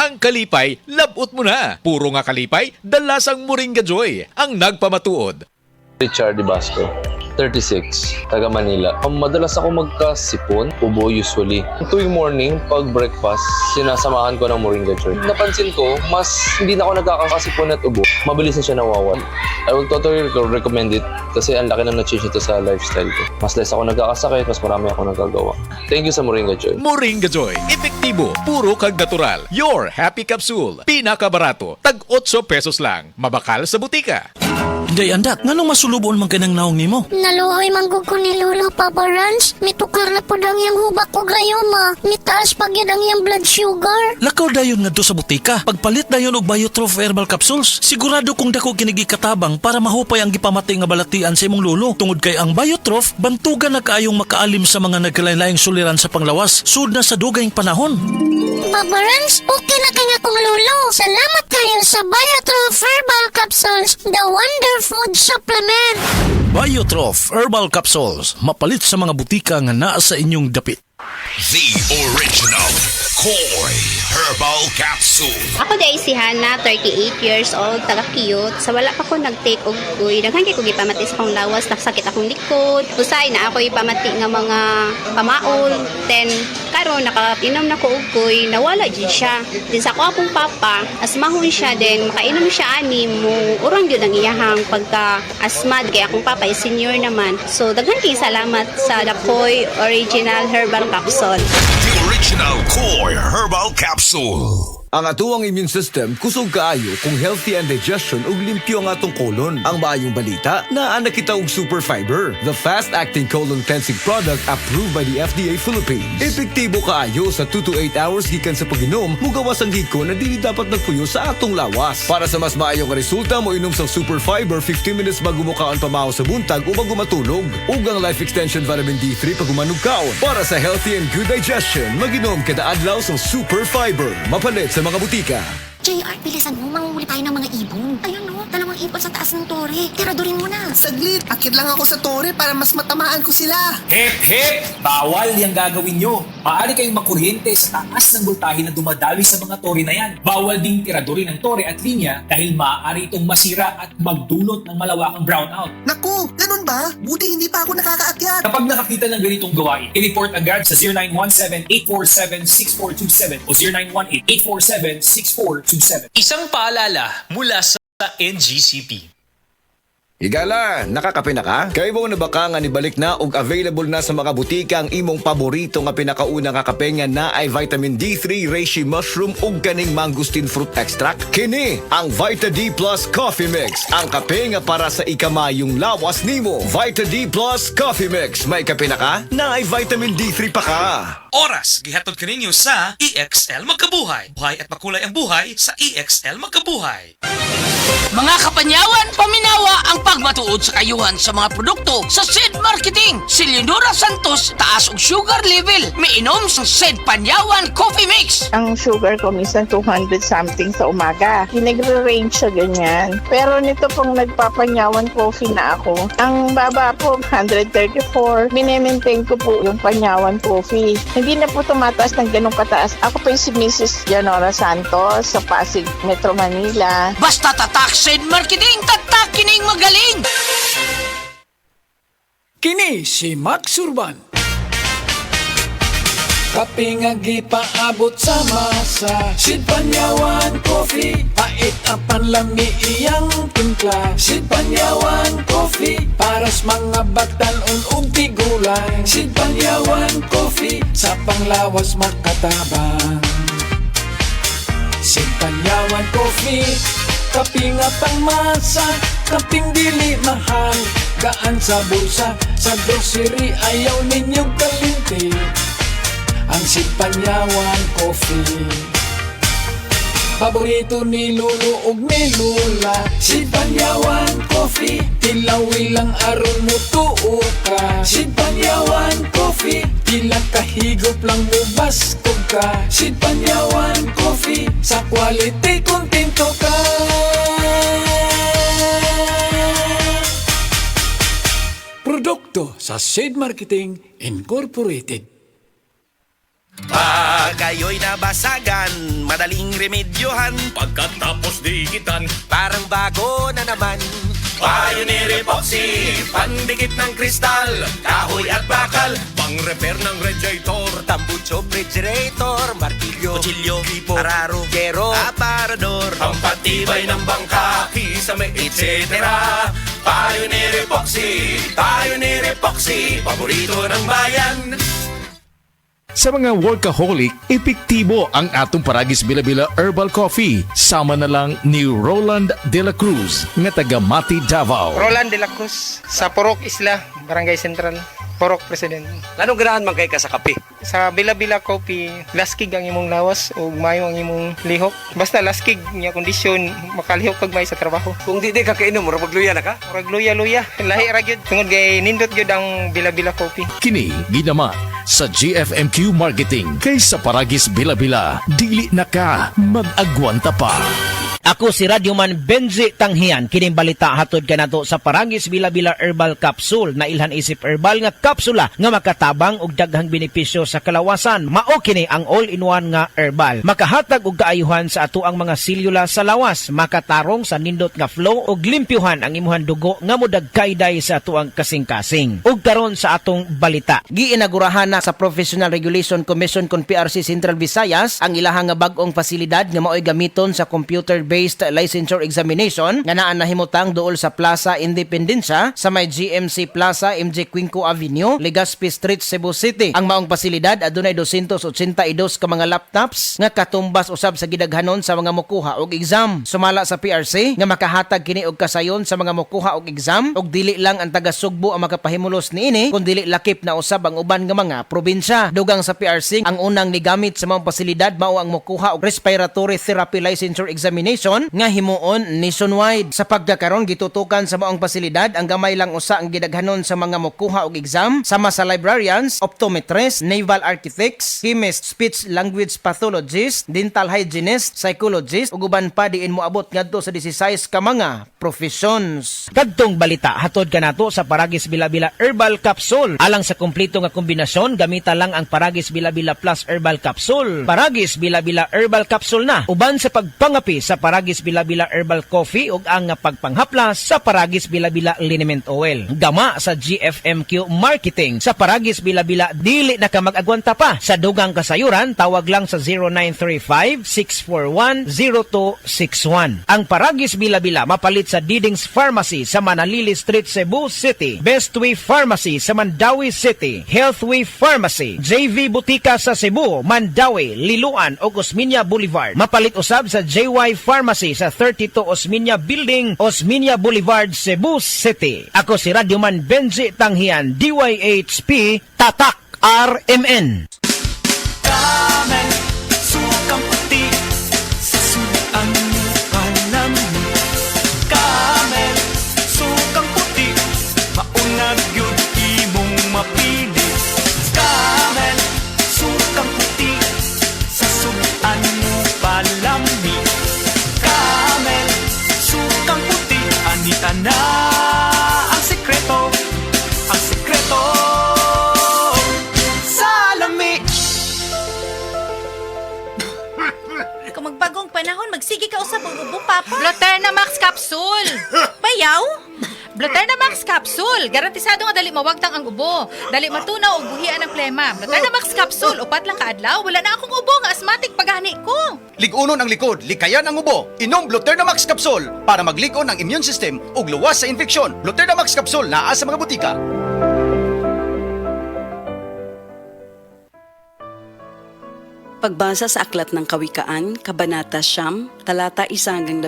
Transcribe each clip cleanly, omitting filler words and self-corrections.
Ang kalipay, labot mo na. Puro nga kalipay, dalasang Moringa Joy ang nagpamatuod. Richard Di Basco, 36, taga Manila. Madalas ako magkasipon, ubo usually. Tuwing morning, pag breakfast, sinasamahan ko ng Moringa Joy. Napansin ko, mas hindi na ako nagkakasipon at ubo. Mabilis na siya nawawala. I would totally recommend it kasi ang laki na na-change ito sa lifestyle ko. Mas less ako nagkakasakit, mas marami ako nagagawa. Thank you sa Moringa Joy. Moringa Joy, epektibo, puro kag natural. Your Happy Capsule, pinakabarato, tag 8 pesos lang. Mabakal sa butika. Day andak, nganong masulubon man kanang naong nimo? Naluhoy manggug ko ni Lolo Papa Rans. Mitukar na po dang yung hubak ko gayoma. Mitaas pag yan ang yung blood sugar. Lakaw dayon ngadto sa butika. Pagpalit dayon og Biotrof herbal capsules. Sigurado kung dako kinigi katabang para mahupay ang gipamati nga balatian sa imong lolo. Tungod kay ang Biotrof bantugan na kaayong makaalim sa mga nagkalain-laing suliran sa panglawas sud na sa dugayng panahon. Papa Rans, okay na kaya kong lolo. Salamat kayo sa Biotrof Herbal Capsules, the Wonder Food Supplement. Biotrof herbal capsules, mapalit sa mga butika nga naa sa inyong dapit. The original Koi Herbal Capsule. Ako day si Hana, 38 years old, taga-cute. Sa wala pa ko nag-take og uy. Daghan kay ko gipamati sa akong lawas, nakasakit akong likod. Usay na ako ipamati nga mga pamaol. Then karon nakainom na ko og uy, nawala jud siya. Din sa ako akong papa, asmahon siya din, makainom siya ani mo. Urang gyud ang iyahang pagka asmad kay akong papa is senior naman. So daghan kay salamat sa Dakoy Original Herbal Capsule. The original Koi Herbal Capsule. Ang atuang immune system kusog kaayo kung healthy ang digestion ug limpyo ang atong colon. Ang maayong balita, naa na kita og super fiber, the fast-acting colon cleansing product approved by the FDA Philippines. Epektibo kaayo sa 2 to 8 hours gikan sa pag-inom, mugawas ang hiko na dili dapat nagpuyo sa atong lawas. Para sa mas maayong resulta, mo inom sa super fiber 15 minutes bago mo kaon pamahaw sa buntag o bago matulog. Ug ang life extension vitamin D3 pag umanog kaon. Para sa healthy and good digestion, mag-inom kada adlaw sa super fiber. Mapalit sa mga butika. JR, bilisan mo, manguhuli tayo ng mga ibon. Ayun no, dalawang ibon sa taas ng tore. Tiradurin mo na. Saglit, akit lang ako sa tore para mas matamaan ko sila. Hep, hep! Bawal yung gagawin nyo. Maaari kayong makuryente sa taas ng voltahe na dumadaloy sa mga tore na yan. Bawal ding tiradurin ng tore at linya dahil maaari itong masira at magdulot ng malawakang brownout. Naku, ganun ba? Buti hindi pa ako nakakaakyat. Kapag nakakita ng ganitong gawain, i-report agad sa 0917-847-6427 o 0918-847-6427. Isang paalala mula sa NGCP. Higala, nakakape na ka? Kay mo na baka nga nibalik na og available na sa mga butika ang imong paborito nga pinakauna nga kape nga na ay vitamin D3, reishi mushroom ug kaning mangosteen fruit extract. Kini ang Vita D Plus Coffee Mix, ang kape nga para sa ikamayong lawas nimo. Vita D Plus Coffee Mix, may kape na ka? Na ay vitamin D3 pa ka. Oras, gihatod kaninyo sa EXL Magkabuhay. Buhay at makulay ang buhay sa EXL Magkabuhay. Mga kapanyawan, paminawa ang pagmatuod sa kayuhan sa mga produkto sa SED Marketing. Si Leonora Santos, taas og sugar level. Miinom sa SED Panyawan Coffee Mix. Ang sugar ko minsan 200 something sa umaga. Pinagre-range siya ganyan. Pero nito pong nagpapanyawan coffee na ako, ang baba po 134. Minemaintain ko po yung panyawan coffee. Hindi na po tumataas ng ganong kataas. Ako po yung si Mrs. Leonora Santos sa Pasig, Metro Manila. Basta tatak SED Marketing, tatak kining magaling! Kini si Max Urban. Kape nga gipaabot sa masa, Sid Panyawan Coffee, pait apan lami iyang timpla. Sid Panyawan Coffee, paras mga batan-on ug tigulang. Sid Panyawan Coffee, sa panglawas makatabang. Sid Panyawan Coffee, kaping nga pangmasa, kaping dili mahal, gaan sa bulsa, sa grocery ayaw ninyong kalinti. Ang Sid Panyawan Coffee, paborito ni Lolo ug ni Lula. Sid Panyawan Coffee, tilawi lang aron mo tuo ka. Sid Panyawan Coffee, ilang kahigop lang mo baskog ka. Sid Panyawan Coffee, sa quality kontento ka. Produkto sa SED Marketing Incorporated. Pag kayo'y nabasagan, madaling remedyohan. Pagkatapos dikitan, Parang bago na naman. Pioneer Epoxy, pandikit ng kristal, kahoy at bakal, pang-repair ng radiator, tambucho, refrigerator, martilyo, kutsilyo, tipo, araro, gero, aparador, pampatibay ng bangka, kisame, etc. Pioneer Epoxy, paborito ng bayan. Sa mga workaholic, epektibo ang atong Paragis Bila-Bila Herbal Coffee. Sama na lang ni Roland De La Cruz, nga taga Mati, Davao. Roland De La Cruz, sa Purok Isla, Barangay Central, Purok President. Anong ganahan man kay ka sa kape? Sa Bila-Bila Coffee, laskig ang imong lawas o mayo ang imong lihok. Basta laskig niya kondisyon, makalihok kag may sa trabaho. Kung di ka kainom, mura magluya na ka? Murag luya-luya, lahi ra gyud. Tungod kay nindot gyud ang Bila-Bila Coffee. Kini ginama sa GFMQ Marketing kay sa Paragis Bila-Bila. Dili na ka mag-agwanta pa. Ako si Radyoman Benji Tanghian. Kining balita hatod kanato sa Paragis Bila-Bila Herbal Capsule na ilhan isip herbal nga kapsula nga makatabang og daghang benepisyo sa kalawasan. Mao kini ang all-in-one nga herbal. Makahatag og kaayuhan sa ato ang mga selula sa lawas, makatarong sa nindot nga flow og limpyuhan ang imuhang dugo nga modagkayday sa ato ang kasing-kasing. Ug karon sa atong balita, giinagurahan na sa Professional Regulation Commission kon PRC Central Visayas ang ilahang nga bag-ong pasilidad nga mao'y gamiton sa computer-based licensure examination nga naa nahimutang duol sa Plaza Independencia sa may GMC Plaza, MJ Quinco Avenue, Legazpi Street, Cebu City. Ang maong pasilidad adunay 282 ka mga laptops nga katumbas usab sa gidaghanon sa mga mokuha og exam. Sumala sa PRC nga makahatag kini og kasayon sa mga mokuha og exam og dili lang ang taga Sugbo ang makapahimulos niini kun dili lakip na usab ang uban nga mga probinsya. Dugang sa PRC ang unang nigamit sa maong pasilidad mao ang mokuha og respiratory therapy licensure examination nga himuon nationwide. Sa pagkakaron gitutukan sa maong pasilidad ang gamay lang usa ang gidaghanon sa mga mokuha og exam sama sa librarians, optometrists, naval architects, chemists, speech language pathologists, dental hygienists, psychologists ug uban pa diin moabot ngadto sa 16 ka mga professions. Kadtong balita hatod kanato sa Paragis Bila-Bila Herbal Capsule. Alang sa kumpleto nga kombinasyon gamita lang ang Paragis Bila-Bila Plus Herbal Capsule. Paragis Bila-Bila Herbal Capsule na uban sa pagpangapi sa Paragis Bila-Bila Herbal Coffee ug ang pagpanghaplas sa Paragis Bila-Bila Liniment Oil. Gama sa GFMQ Marketing sa Paragis Bila-Bila dili na ka mag-agwanta pa. Sa dugang kasayuran tawag lang sa 0935-641-0261. Ang Paragis Bila-Bila mapalit sa Diding's Pharmacy sa Manalili Street, Cebu City, Bestway Pharmacy sa Mandawi City, Healthway Pharmacy, JV Butika sa Cebu, Mandawi, Liloan ug Osmeña Boulevard. Mapalit usab sa JY Pharmacy sa 32 Osmeña Building, Osmeña Boulevard, Cebu City. Ako si Radyoman Benji Tanghian, DYHP, Tatak RMN. Camel, sukang puti, susuan mo alam mo. Camel, sukang puti, maunag yun imong mapili. Camel, sukang puti, sasuan mo palami. Camel, sukang puti, anita na ang sekreto, ang sekreto. Salami! Kung magbagong panahon, magsige ka usab og ubo, Papa. Bloterna Max Capsule. Bayaw? Bloterna Max Capsule. Garantisado nga dali mawagtang ang ubo. Dali matunaw og buhian ang plema. Bloterna Max Capsule. Upat lang kaadlaw. Wala na akong ubo nga asthmatic paghani ko. Lig-unon ang likod, likayan ang ubo. Inom Bloterna Max Capsule para maglig-on ang immune system ug luwas sa infeksyon. Bloterna Max Capsule naa sa mga butika. Pagbasa sa Aklat ng Kawikaan, Kabanata 9, Talata 1-18,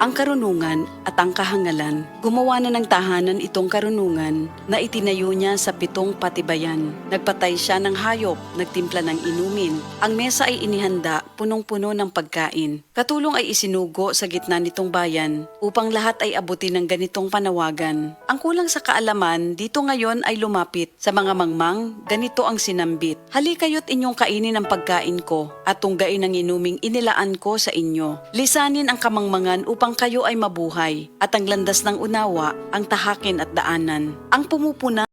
ang karunungan at ang kahangalan. Gumawa na ng tahanan itong karunungan na itinayo niya sa 7 patibayan. Nagpatay siya ng hayop, nagtimpla ng inumin. Ang mesa ay inihanda, punong-puno ng pagkain. Katulong ay isinugo sa gitna nitong bayan upang lahat ay abutin ng ganitong panawagan. Ang kulang sa kaalaman dito ngayon ay lumapit. Sa mga mangmang, ganito ang sinambit. Halikayo't inyong kainin ang pagkain ko at tunggain ang inuming inilaan ko sa inyo. Lisanin ang kamangmangan upang kayo ay mabuhay at ang landas ng unawa ang tahakin at daanan. Ang pumupuna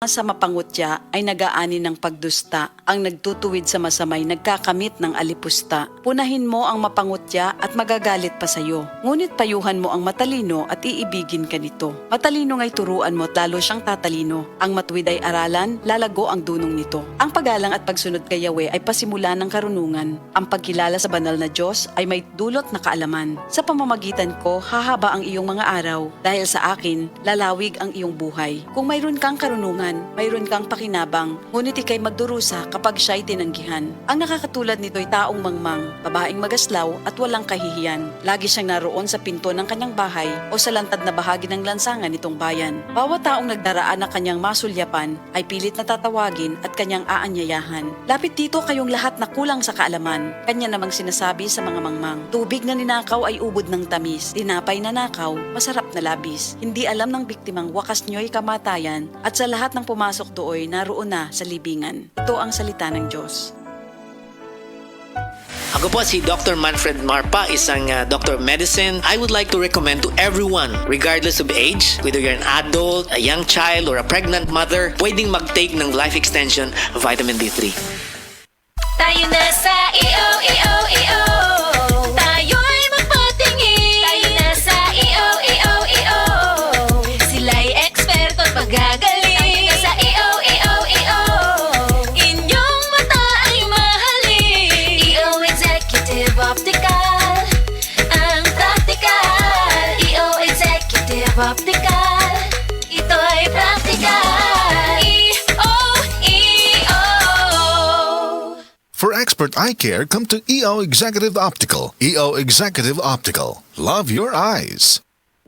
Sa mapangutya ay nagaani ng pagdusta, ang nagtutuwid sa masamay nagkakamit ng alipusta. Punahin mo ang mapangutya at magagalit pa sayo. Ngunit payuhan mo ang matalino at iibigin ka nito. Matalino nga'y turuan mo at lalo siyang tatalino. Ang matuwid ay aralan, lalago ang dunong nito. Ang paggalang at pagsunod kay Yahweh ay pasimula ng karunungan. Ang pagkilala sa banal na Diyos ay may dulot na kaalaman. Sa pamamagitan ko, hahaba ang iyong mga araw. Dahil sa akin, lalawig ang iyong buhay. Kung mayroon kang karunungan, mayroon kang pakinabang, ngunit ikay magdurusa kapag siya'y tinanggihan. Ang nakakatulad nito ay taong mangmang, babaeng magaslaw at walang kahihiyan. Lagi siyang naroon sa pinto ng kanyang bahay o sa lantad na bahagi ng lansangan nitong bayan. Bawat taong nagdaraan na kanyang masulyapan ay pilit na tatawagin at kanyang aanyayahan. Lapit dito kayong lahat na kulang sa kaalaman. Kanya namang sinasabi sa mga mangmang, tubig na ninakaw ay ubod ng tamis, tinapay na nakaw, masarap na labis. Hindi alam ng biktimang wakas nyo'y kamatayan at sa lahat ng pumasok dooy naroon na sa libingan. Ito ang salita ng Diyos. Ako po si Dr. Manfred Marpa, isang Dr. of Medicine. I would like to recommend to everyone, regardless of age, whether you're an adult, a young child, or a pregnant mother, pwedeng mag-take ng Life Extension Vitamin D3. Tayo na sa EO. Tayo'y magpatingin. Tayo na sa EO. Sila'y eksperto at magagaling. Tayo na sa EO. Inyong mata ay mahalin. EO Executive Optical, ang practical. EO Executive Optical, ito'y practical. EO. For expert eye care, come to EO Executive Optical. EO Executive Optical. Love your eyes.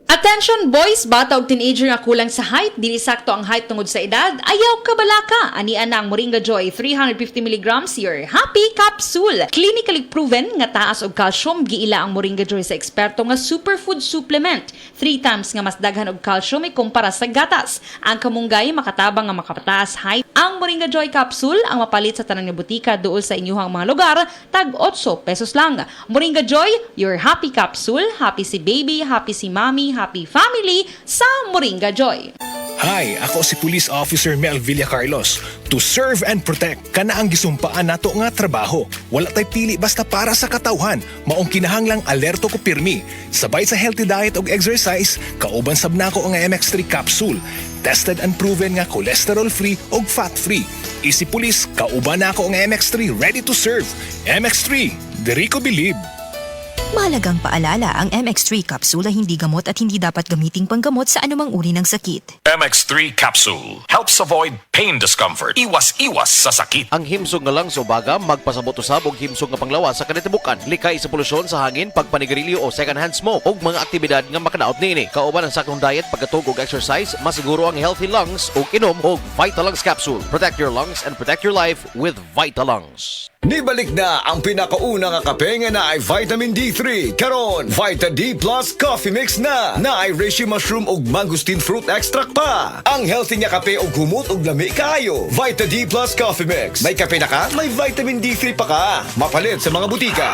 Attention boys, bata ug teenager nga kulang sa height, dili sakto ang height tungod sa edad, ayaw kabalaka. Anian ang Moringa Joy 350 mg your happy capsule. Clinically proven nga taas og calcium, giila ang Moringa Joy sa eksperto nga superfood supplement. 3 times nga mas daghan og calcium kumpara sa gatas. Ang kamunggay makatabang nga makapataas height. Ang Moringa Joy capsule ang mapalit sa tanang nga butika duol sa inyuhang mga lugar, tag 8 pesos lang. Moringa Joy, your happy capsule. Happy si baby, happy si mommy, happy family sa Moringa Joy. Hi, ako si Police Officer Mel Villacarlos. To serve and protect, kana ang gisumpaan nato nga trabaho. Wala tay pili basta para sa katawhan. Maong kinahanglang alerto ko pirmi. Sabay sa healthy diet og exercise, kauban sab nako ang MX3 capsule. Tested and proven nga cholesterol-free og fat-free. Isi Police, kauban nako ang MX3 ready to serve. MX3, diri ko believe. Mahalagang paalala, ang MX3 capsule ay hindi gamot at hindi dapat gamiting panggamot sa anumang uri ng sakit. MX3 Capsule helps avoid pain discomfort. Iwas sa sakit. Ang himsog nga lang sa ubaga, magpasabot usab og himsog nga panglawas sa kanitibukan. Likay sa polusyon sa hangin, pagpanigarilyo o second-hand smoke ug mga aktibidad nga makadaot niini. Kauban ang saktong diet, pagkatug og exercise, masiguro ang healthy lungs ug inom og Vitalungs capsule. Protect your lungs and protect your life with Vitalungs. Nibalik na ang pinakauna nga kape nga na ay vitamin D3. Karon, Vita D Plus Coffee Mix na ay reishi mushroom ug mangosteen fruit extract pa. Ang healthy nga kape ug humot ug lami kaayo. Vita D Plus Coffee Mix. May kape na ka, may vitamin D3 pa ka. Mapalit sa mga butika.